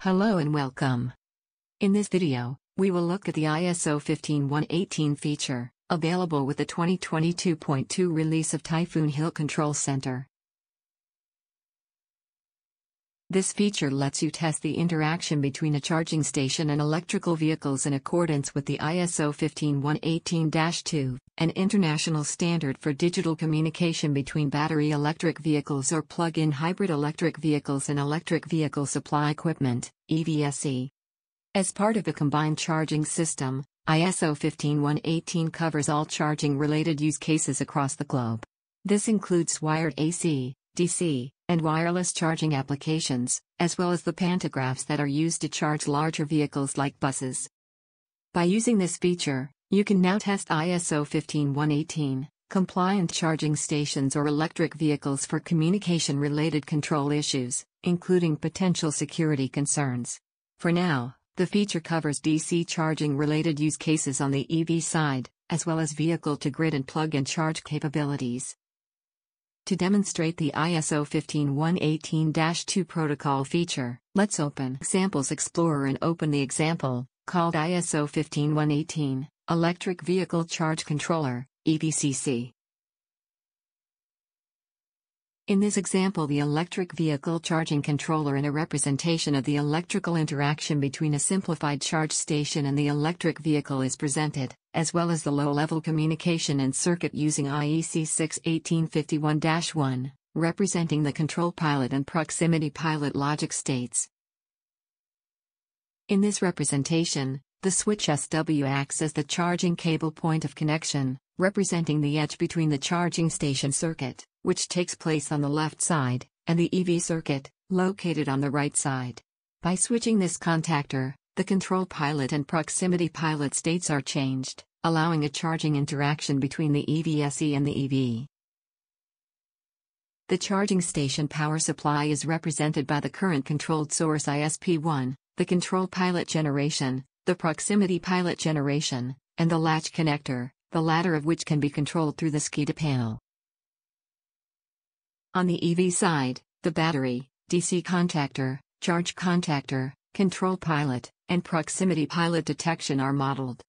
Hello and welcome. In this video, we will look at the ISO 15118 feature, available with the 2022.2 release of Typhoon Hill Control Center. This feature lets you test the interaction between a charging station and electrical vehicles in accordance with the ISO 15118-2, an international standard for digital communication between battery electric vehicles or plug-in hybrid electric vehicles and electric vehicle supply equipment, EVCC. As part of a combined charging system, ISO 15118 covers all charging-related use cases across the globe. This includes wired AC, DC, and wireless charging applications, as well as the pantographs that are used to charge larger vehicles like buses. By using this feature, you can now test ISO 15118 compliant charging stations or electric vehicles for communication-related control issues, including potential security concerns. For now, the feature covers DC charging-related use cases on the EV side, as well as vehicle-to-grid and plug-and charge capabilities. To demonstrate the ISO 15118-2 protocol feature, let's open Examples Explorer and open the example, called ISO 15118, Electric Vehicle Charge Controller, EVCC. In this example, the electric vehicle charging controller and a representation of the electrical interaction between a simplified charge station and the electric vehicle is presented, as well as the low-level communication and circuit using IEC 61851-1, representing the control pilot and proximity pilot logic states. In this representation, the switch SW acts as the charging cable point of connection, representing the edge between the charging station circuit, which takes place on the left side, and the EV circuit, located on the right side. By switching this contactor, the control pilot and proximity pilot states are changed, allowing a charging interaction between the EVSE and the EV. The charging station power supply is represented by the current controlled source ISP1, the control pilot generation, the proximity pilot generation, and the latch connector, the latter of which can be controlled through the SCADA panel. On the EV side, the battery, DC contactor, charge contactor, control pilot, and proximity pilot detection are modeled.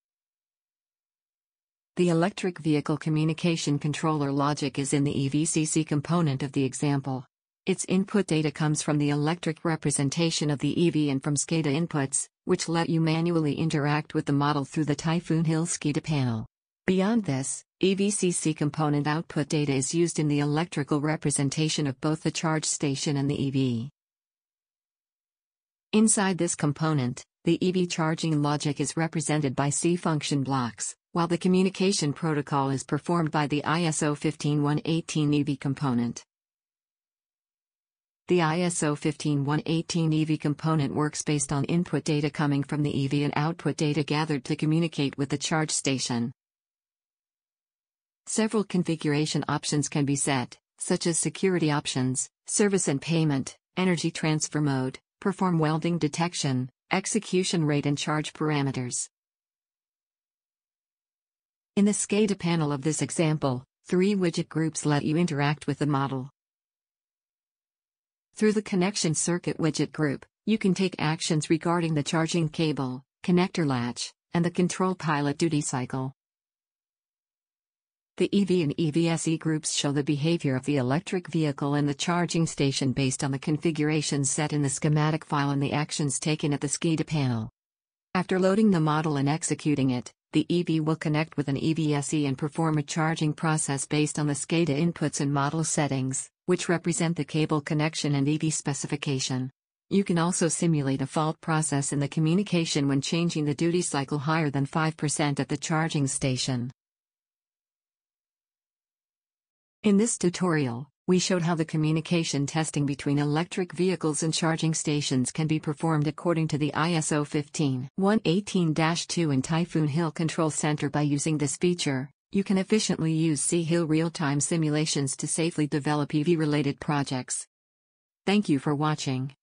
The electric vehicle communication controller logic is in the EVCC component of the example. Its input data comes from the electric representation of the EV and from SCADA inputs, which let you manually interact with the model through the Typhoon Hill SCADA panel. Beyond this, EVCC component output data is used in the electrical representation of both the charge station and the EV. Inside this component, the EV charging logic is represented by C function blocks, while the communication protocol is performed by the ISO 15118 EV component. The ISO 15118 EV component works based on input data coming from the EV and output data gathered to communicate with the charge station. Several configuration options can be set, such as security options, service and payment, energy transfer mode, perform welding detection, execution rate and charge parameters. In the SCADA panel of this example, 3 widget groups let you interact with the model. Through the connection circuit widget group, you can take actions regarding the charging cable, connector latch, and the control pilot duty cycle. The EV and EVSE groups show the behavior of the electric vehicle and the charging station based on the configurations set in the schematic file and the actions taken at the SCADA panel. After loading the model and executing it, the EV will connect with an EVSE and perform a charging process based on the SCADA inputs and model settings, which represent the cable connection and EV specification. You can also simulate a fault process in the communication when changing the duty cycle higher than 5% at the charging station. In this tutorial, we showed how the communication testing between electric vehicles and charging stations can be performed according to the ISO 15118-2 in Typhoon Hill Control Center. By using this feature, you can efficiently use C-Hill real-time simulations to safely develop EV-related projects. Thank you for watching.